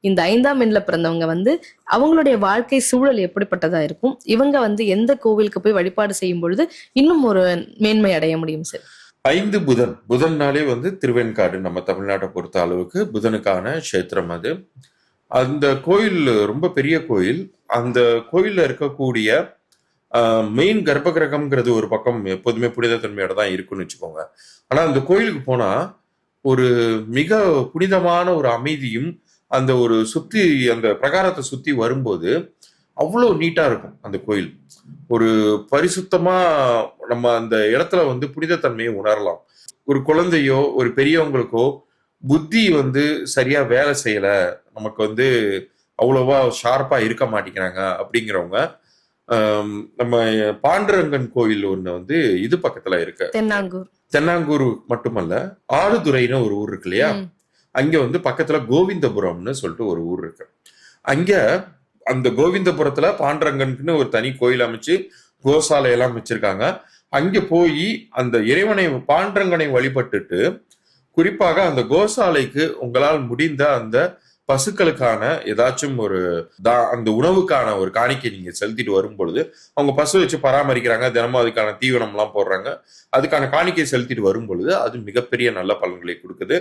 இந்த 5ஆம் எண்ல பிறந்தவங்க அவங்களுடைய வாழ்க்கை சூழல் எப்படிப்பட்டதா இருக்கும்? இவங்க எந்த கோவிலுக்கு போய் வழிபாடு செய்யும் பொழுது இன்னும் ஒரு மேன்மை அடைய முடியும் சார்? 5 புதன்னாலே திருவெண்காடு நம்ம தமிழ்நாட்டை பொறுத்த அளவுக்கு புதனுக்கான கஷேத்திரம் அது. அந்த கோயில் ரொம்ப பெரிய கோயில். அந்த கோயில்ல இருக்கக்கூடிய மெயின் கர்ப்ப கிரகம்ங்கிறது ஒரு பக்கம் எப்போதுமே புனித தன்மையோட தான் இருக்குன்னு வச்சுக்கோங்க. ஆனா அந்த கோயிலுக்கு போனா ஒரு மிக புனிதமான ஒரு அமைதியும், அந்த ஒரு சுத்தி அந்த பிரகாரத்தை சுத்தி வரும்போது அவ்வளோ நீட்டா இருக்கும் அந்த கோயில். ஒரு பரிசுத்தமா நம்ம அந்த இடத்துல புனிதத்தன்மையை உணரலாம். ஒரு குழந்தையோ ஒரு பெரியவங்களுக்கோ புத்தி சரியா வேலை செய்யல, நமக்கு அவ்வளவா ஷார்ப்பா இருக்க மாட்டேங்கிறாங்க அப்படிங்கிறவங்க நம்ம பாண்டுரங்கன் கோயில் ஒண்ணு இது பக்கத்துல இருக்கு. தென்னாங்கூர் மட்டுமல்ல, ஆடுதுறைன்னு ஒரு ஊர் இருக்கு இல்லையா, அங்க பக்கத்துல கோவிந்தபுரம்னு சொல்லிட்டு ஒரு ஊர் இருக்கு. அங்க அந்த கோவிந்தபுரத்துல பாண்டரங்கனுக்குன்னு ஒரு தனி கோயில் அமைச்சு கோசாலை எல்லாம் வச்சிருக்காங்க. அங்க போய் அந்த இறைவனை பாண்டரங்கனை வழிபட்டுட்டு, குறிப்பாக அந்த கோசாலைக்கு உங்களால் முடிந்த அந்த பசுக்களுக்கான ஏதாச்சும் ஒரு அந்த உணவுக்கான ஒரு காணிக்கை நீங்க செலுத்திட்டு வரும் பொழுது, அவங்க பசு வச்சு பராமரிக்கிறாங்க, தினமும் அதுக்கான தீவனம் எல்லாம் போடுறாங்க, அதுக்கான காணிக்கை செலுத்திட்டு வரும் பொழுது அது மிகப்பெரிய நல்ல பலன்களை கொடுக்குது.